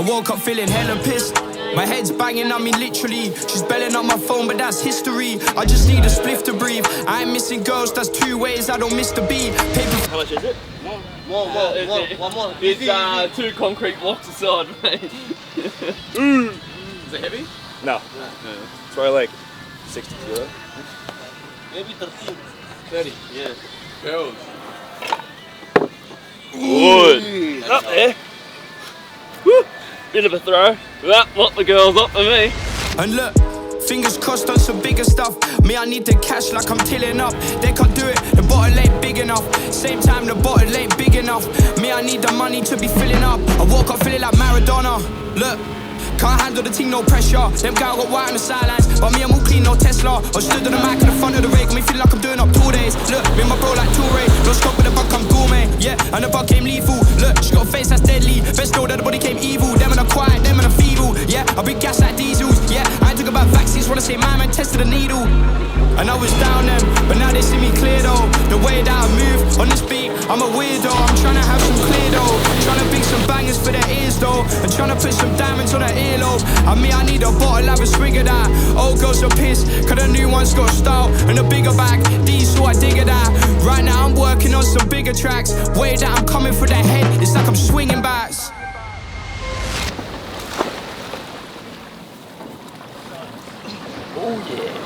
I woke up feeling hella pissed. My head's banging on me literally. She's belling up my phone, but that's history. I just need a spliff to breathe. I ain't missing girls, that's 2 ways I don't miss the beat. Paper. How much is it? One more. It's 2 concrete blocks aside, mate. Is it heavy? No. It's probably like 60 kilo. Maybe 13. 30, yeah. Girls. Good. Up there. Woo. Bit of a throw. What the girls up for me. And look, fingers crossed on some bigger stuff. Me, I need the cash like I'm tilling up. They can't do it, the bottle ain't big enough. Same time, the bottle ain't big enough. Me, I need the money to be filling up. I woke up feeling like Maradona. Look, can't handle the team, no pressure. Them guys got white on the sidelines, but me, I'm all clean, no Tesla. I stood on the mic in the front of the rig, got me feeling like I'm doing up 2 days. Look, me and my bro like Toure. No scope with the bug, I'm gourmet. Yeah, and the bug came lethal. Look, she got a face that's deadly. Best know that the body came evil. Them and the quiet, them and the feeble. Yeah, I bring gas like diesels. Yeah, I ain't talking about vaccines, wanna say my man tested the needle. And I was down them, but now they see me clear though. The way that I move on this beat, I'm a weirdo. I'm trying to have some clear though. Trying to bring some bangers for their ears though. And trying to put some diamonds on their earlobe. And me, I need a bottle, have a swig of that. Old girls are pissed, cause the new one's got style. And a bigger bag, these so I dig at that. Right now I'm working on some bigger tracks. Way that I'm coming for their head, it's like I'm swinging bats. Oh yeah.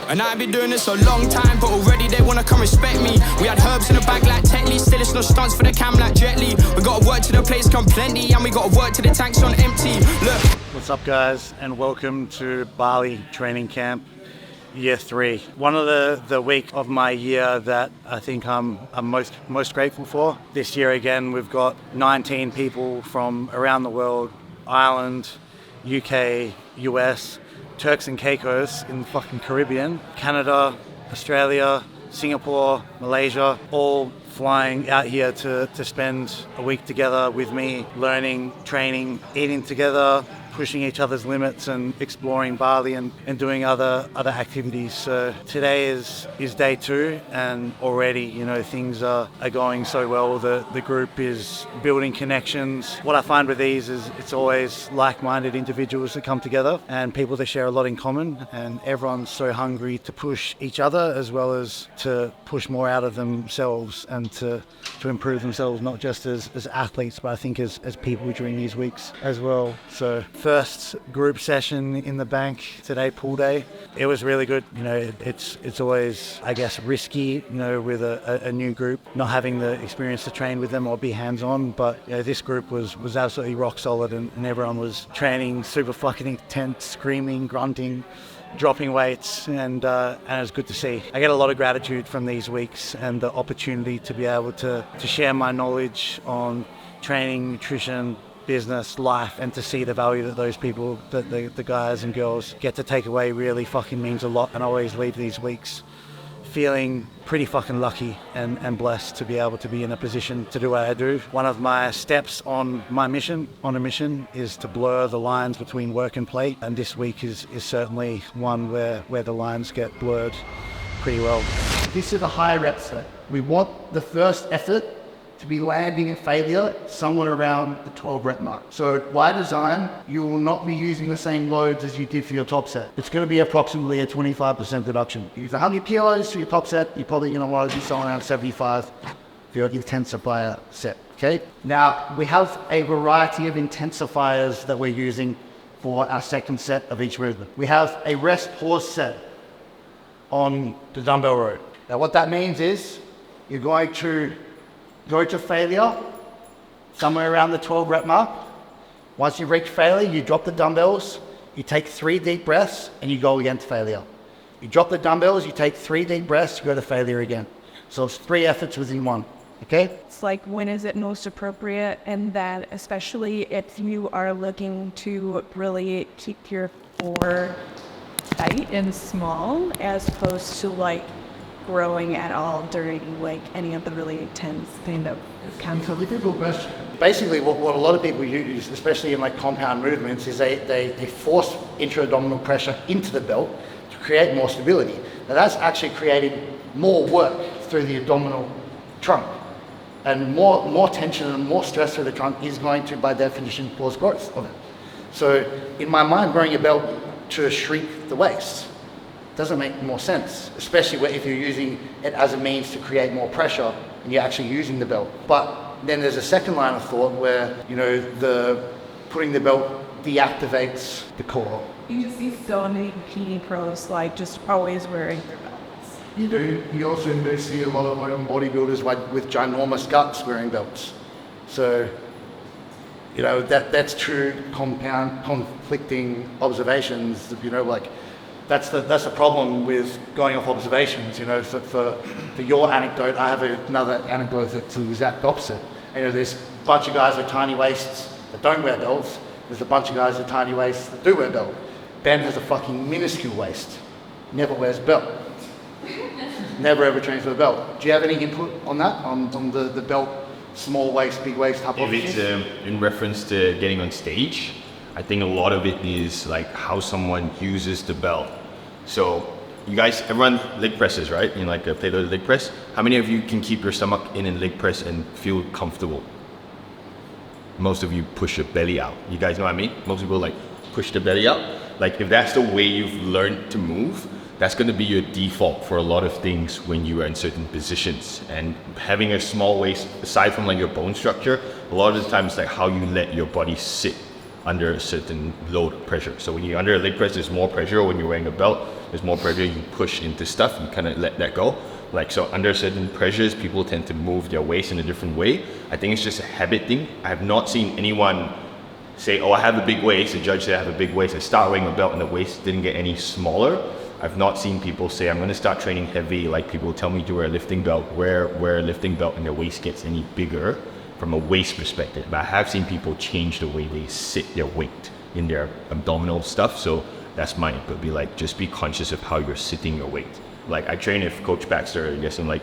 And I've been doing this a long time, but already they wanna come respect me. We had herbs in the bag like Tetley, still it's no stunts for the cam like Jet Li. We gotta work till the place come plenty, and we gotta work till the tank's on empty. Look. What's up guys, and welcome to Bali training camp, year 3. One of the week of my year that I think I'm most grateful for. This year again, we've got 19 people from around the world, Ireland, UK, US, Turks and Caicos in the fucking Caribbean, Canada, Australia, Singapore, Malaysia, all flying out here to spend a week together with me, learning, training, eating together, pushing each other's limits and exploring Bali and doing other activities. So today is day 2, and already, you know, things are going so well. The group is building connections. What I find with these is it's always like-minded individuals that come together and people that share a lot in common, and everyone's so hungry to push each other as well as to push more out of themselves and to improve themselves, not just as athletes, but I think as people during these weeks as well. So first group session in the bank today, pool day. It was really good. You know, it's always, I guess, risky, you know, with a new group, not having the experience to train with them or be hands-on. But you know, this group was absolutely rock solid, and everyone was training super fucking intense, screaming, grunting, dropping weights, and it was good to see. I get a lot of gratitude from these weeks and the opportunity to be able to share my knowledge on training, nutrition, business, life, and to see the value that those people, that the guys and girls get to take away really fucking means a lot. And I always leave these weeks feeling pretty fucking lucky and blessed to be able to be in a position to do what I do. One of my steps on a mission is to blur the lines between work and play, and this week is certainly one where the lines get blurred pretty well. This is a high rep set. We want the first effort to be landing at failure somewhere around the 12 rep mark. So by design, you will not be using the same loads as you did for your top set. It's going to be approximately a 25% reduction. Use 100 kilos for your top set, you're probably going to want to do somewhere around 75 for your intensifier set, okay? Now, we have a variety of intensifiers that we're using for our second set of each movement. We have a rest pause set on the dumbbell row. Now what that means is you're going to go to failure somewhere around the 12 rep mark. Once you reach failure, you drop the dumbbells, you take 3 deep breaths, and you go again to failure. You drop the dumbbells, you take 3 deep breaths, you go to failure again. So it's 3 efforts within 1, okay? It's like, when is it most appropriate? And that especially if you are looking to really keep your core tight and small, as opposed to like growing at all during like any of the really intense kind of question. Basically what a lot of people use, especially in like compound movements, is they force intra-abdominal pressure into the belt to create more stability. Now that's actually creating more work through the abdominal trunk. And more tension and more stress through the trunk is going to, by definition, cause growth of it. So in my mind, wearing a belt to shrink the waist doesn't make more sense, especially if you're using it as a means to create more pressure and you're actually using the belt. But then there's a second line of thought where, the putting the belt deactivates the core. You just see so many bikini pros like just always wearing their belts. You do. You also do see a lot of bodybuilders with ginormous guts wearing belts. So, that's true conflicting observations. That's the problem with going off observations. For your anecdote, I have another anecdote that's the exact opposite. There's a bunch of guys with tiny waists that don't wear belts. There's a bunch of guys with tiny waists that do wear belts. Ben has a fucking minuscule waist, never wears a belt. Never ever trains with a belt. Do you have any input on that, on the belt, small waist, big waist type of? If it's in reference to getting on stage, I think a lot of it is like how someone uses the belt. So you guys, everyone leg presses, right? In like a plate-loaded leg press. How many of you can keep your stomach in a leg press and feel comfortable? Most of you push your belly out. You guys know what I mean? Most people like push the belly out. Like if that's the way you've learned to move, that's going to be your default for a lot of things when you are in certain positions. And having a small waist, aside from like your bone structure, a lot of the time it's like how you let your body sit under a certain load of pressure. So when you're under a leg press, there's more pressure. When you're wearing a belt, there's more pressure. You push into stuff, you kind of let that go. Like, so under certain pressures, people tend to move their waist in a different way. I think it's just a habit thing. I have not seen anyone say, oh, I have a big waist. The judge said I have a big waist. I start wearing a belt and the waist didn't get any smaller. I've not seen people say, I'm going to start training heavy. Like people tell me to wear a lifting belt, wear a lifting belt and their waist gets any bigger from a waist perspective. But I have seen people change the way they sit their weight in their abdominal stuff. So that's my input. Be like, just be conscious of how you're sitting your weight. Like I train with Coach Baxter, I guess, and like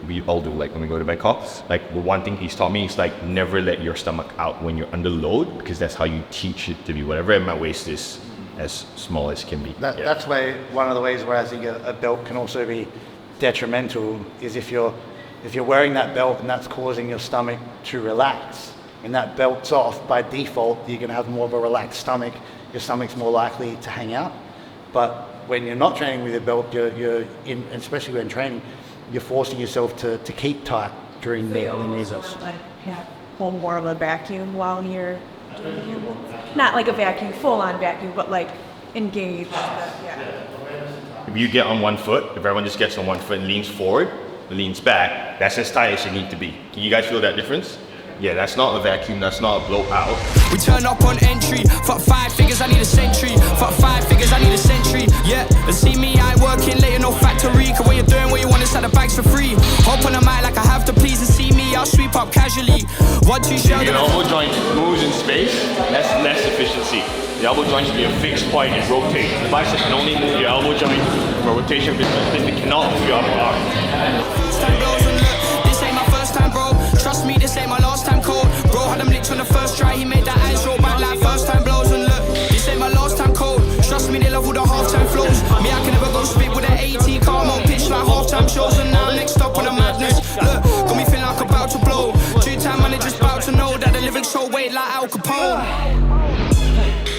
we all do, like when we go to Bangkok, like the one thing he's taught me is like never let your stomach out when you're under load, because that's how you teach it to be. Whatever my waist is, as small as can be. That's one of the ways where I think a belt can also be detrimental is if you're wearing that belt and that's causing your stomach to relax, and that belt's off, by default you're going to have more of a relaxed stomach. Your stomach's more likely to hang out. But when you're not training with a belt, you're in, especially when training, you're forcing yourself to keep tight during the mesos. Like hold more of a vacuum while you're not like a vacuum, full on vacuum, but like engaged. If you get on one foot, if everyone just gets on one foot and leans forward, leans back, that's as tight as you need to be. Can you guys feel that difference? Yeah, that's not a vacuum, that's not a blowout. We turn up on entry, fuck 5 figures, I need a century. Fuck 5 figures, I need a century. Yeah, and see me, I ain't working late in no factory. Cause when you're doing what you want inside the bags for free. Hop on the mic like I have to please, and see me, I'll sweep up casually. 1, 2, shout. Your elbow joint moves in space, that's less efficiency. The elbow joint should be a fixed point and rotate. The bicep can only move your elbow joint from a rotation perspective, it cannot move your upper arm. This ain't my first time, bro. Trust me, this ain't my last time, code. Bro had them licked on the first try, he made that eyes roll back like first time blows. And look, this ain't my last time, code. Trust me, they love all the half-time flows. Me, I can never go spit with an AT car, more pitch like half-time shows. And now I'm next up on the madness. Look, got me feeling like about to blow. 2-time managers about to know that the lyrics show weight like Al Capone.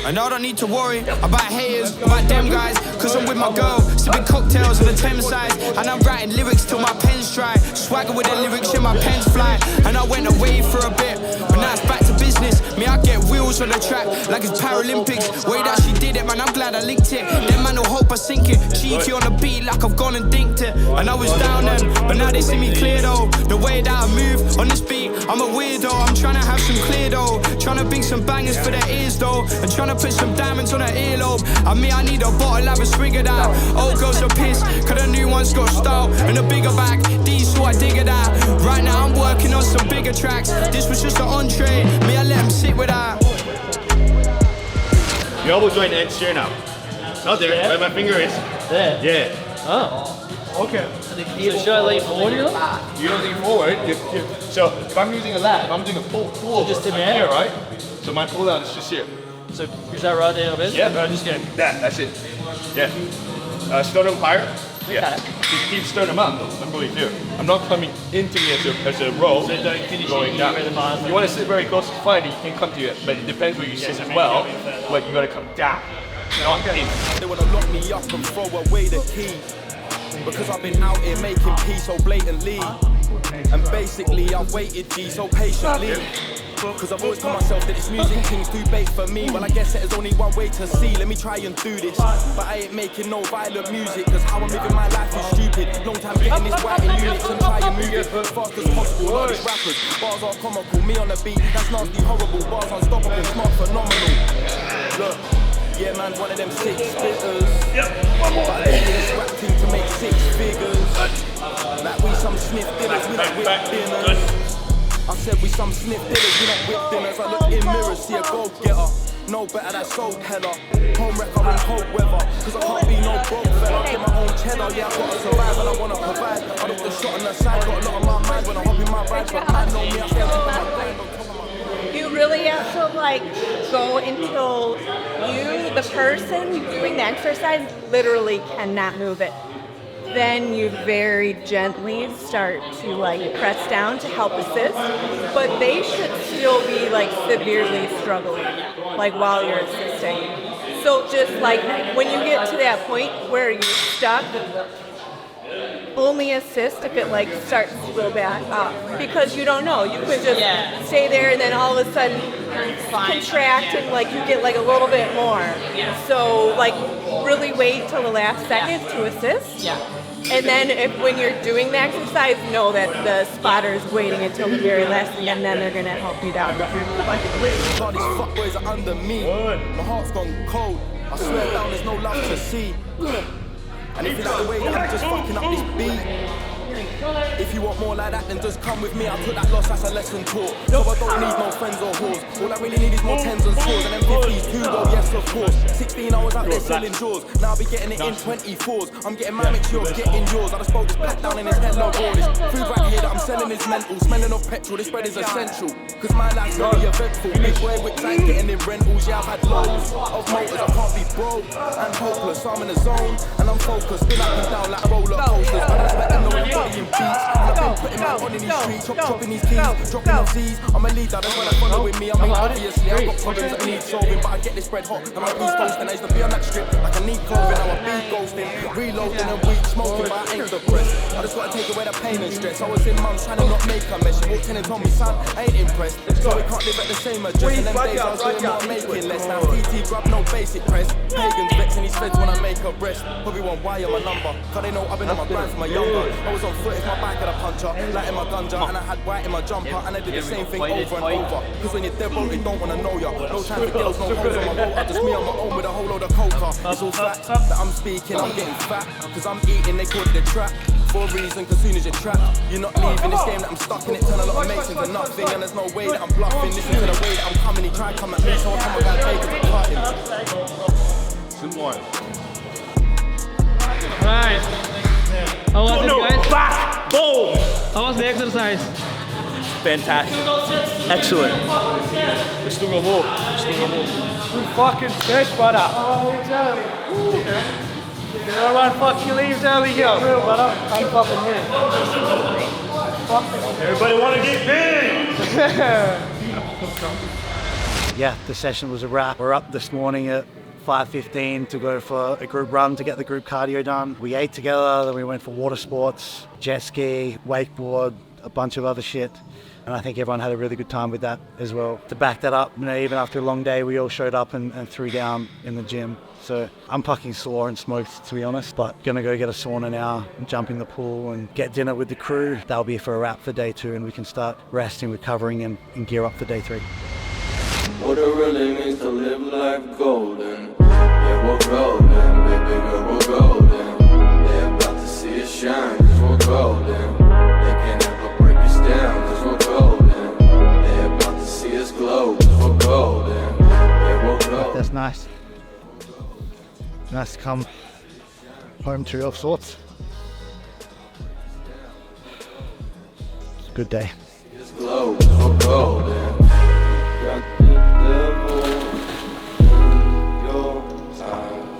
And I don't need to worry about haters, about them guys, cause I'm with my girl, sipping cocktails on the Thames side. And I'm writing lyrics till my pen's dry, swagger with the lyrics in my pen's fly. And I went away for a bit, but now it's back to business. Me, I get wheels on the track like it's Paralympics. Way that she did it, man, I'm glad I linked it. Them man will hope I sink it, cheeky on the beat like I've gone and dinked it. And I was down then, but now they see me clear though. The way that I move on this beat, I'm a weirdo. I'm trying to have some clear though, trying to bring some bangers for their ears though, and trying to put some diamonds on her earlobe. I mean, I need a bottle, have a swig of that. Old girls are pissed, cause the new one's got style and a bigger bag. These who I dig at that. Right now I'm working on some bigger tracks. This was just an entree, me I let him sit with that. Your elbow joint ends here now. Not there, where my finger is. There? Yeah. Oh, Okay. so should I lean forward here? You don't lean forward. So if I'm using a lat, if I'm doing a pull just in I'm there? here, right? So my pull down is just here. So is that right there a bit? Yeah, just get that. That's it. Yeah. Still don't fire. Yeah, just keep stirring them up. That's what we do. I'm not coming into me as a roll, So don't finish going it down. right at the bottom. You want to sit very close, it's fine, you can come to it, but it depends where you sit as well, but you got to come down, not in. They wanna lock me up and throw away the key. Because I've been out here making peace so blatantly. And basically I've waited G so patiently. Cause I've always told myself that this music thing's too bait for me. Well I guess there's only one way to see, let me try and do this. But I ain't making no violent music, cause how I'm living my life is stupid. Long time getting this right in units and try and move it as fast as possible. All these rappers, bars are comical, me on the beat, that's nasty, horrible. Bars unstoppable, smart, phenomenal. Look, yeah man's one of them 6 spitters. But I ain't in this rap team to make 6 figures. Like we some sniff dinners, we don't whip dinners. I said we some sniff dinners, we don't whip dinners. I look in mirrors, see a gold getter. No better than soul teller. Home wrecker in cold weather. Cause I can't be no broke fella. Get my own cheddar, yeah I gotta survive and I wanna provide. I look the shot on the side, got a lot on my mind when I hop in my ride. But man know me, I stay on top of my brain. You really have to like go until you, the person doing the exercise, literally cannot move it. Then you very gently start to like press down to help assist, but they should still be like severely struggling, like while you're assisting. So just like when you get to that point where you're stuck, only assist if it like starts to go back up, because you don't know. You could just stay there and then all of a sudden contract and like you get like a little bit more. So like really wait till the last second to assist. And then when you're doing the exercise, know that the spotter is waiting until the very last thing, and then they're gonna help you down. All these fuckboys are under me. My heart's gone cold. I swear down, there's no love to see. And if you like the way that I'm just fucking up this beat, if you want more like that, then just come with me. I took that loss, that's a lesson taught. So I don't need no friends or whores. All I really need is more tens and scores. And then 50s too, well, yes, of course. 16, I was out there selling jaws. Now I'll be getting it in 24s. I'm getting my mix, you're getting yours. I just spoke this black down in his head, no raw. This food right here that I'm selling is mental. Smelling of petrol, this bread is essential. Cause my life's very eventful. Big boy with times getting in rentals. Yeah, I've had loads of motors. I can't be broke and hopeless. I'm in the zone and I'm focused. Been up and down like roller coasters. But I expect to know everybody in beats. And I've been putting my on in these streets, chopping these keys, dropping off Z's. I'm a leader, that's when I follow with me. I mean, obviously, I've got problems that need solving, but I get this bread hot, and my piece toasting. I used to be on that strip, like I need clothing, now I be ghosting, reloading and weak smoking, but I ain't depressed. I just gotta take away the pain and stress. I was in mum's trying to not make a mess. She walked in and told me, son, I ain't impressed. So we can't live at the same address. And them days I was doing more, making less. Now TT grab no basic press. Pagans vexing his feds when I make a breast. Probably won't wire my number, cause they know I've been on my grind from my younger. I was on foot if my back had a puncher, light in my ganja, and I had white in my jumper, and I did the same thing over and over. Cause when you're dead broke, they don't wanna know ya. No time for girls, no hoes on my road. Just me on my own with a whole load of coca. It's all facts that I'm speaking, I'm getting fat. Cause I'm eating, they call it the trap. For a reason, cause soon as you're trapped, you're not leaving this game that I'm stuck in it. Turn a lot of mates into nothing, and there's no way that I'm bluffing. Listen to the way that I'm coming, he try to come at me, so I come and take it apart him. Good one. Right. How was it, guys? Back! Boom! How was the exercise? Fantastic. Excellent. We still got more. Fucking fish, brother. Everyone fucking leaves early here. Real, brother. I'm fucking here. Everybody want to get big? Yeah, the session was a wrap. We're up this morning at 5:15 to go for a group run to get the group cardio done. We ate together, then we went for water sports, jet ski, wakeboard, a bunch of other shit. And I think everyone had a really good time with that as well. To back that up, even after a long day, we all showed up and threw down in the gym. So I'm fucking sore and smoked, to be honest, but gonna go get a sauna now and jump in the pool and get dinner with the crew. That'll be for a wrap for day 2, and we can start resting, recovering, and gear up for day 3. What it really means to live life golden. Yeah, we're golden, baby girl, we're golden. They're about to see us shine, cause we're golden. They can't ever break us down, cause we're golden. They're about to see us glow, cause we're golden. Yeah, we're golden. That's nice. Nice to come home to of sorts. It's a good day. It's glow, cause we're golden. Got the devil in your eyes.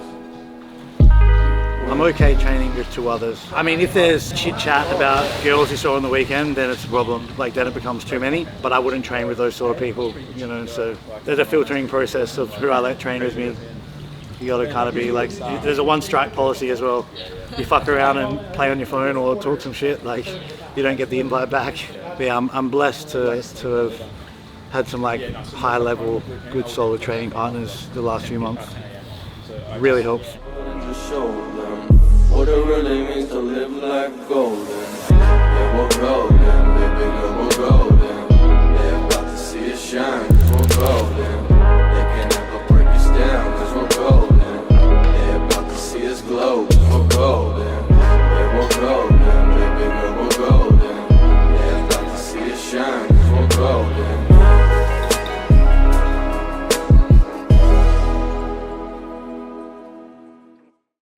I'm okay training with 2 others. I mean, if there's chit chat about girls you saw on the weekend, then it's a problem. Like, then it becomes too many. But I wouldn't train with those sort of people, you know. So there's a filtering process of who I let train with me. You got to kind of be like, there's a 1 strike policy as well. You fuck around and play on your phone or talk some shit, like, you don't get the invite back. But yeah, I'm blessed to have had some like high level, good solid training partners the last few months. Really helps. What it really means to live life golden. Yeah, we're golden, baby girl, we're golden. They're about to see us shine, cause we're golden. They can never break us down, cause we're golden. They're about to see us glow.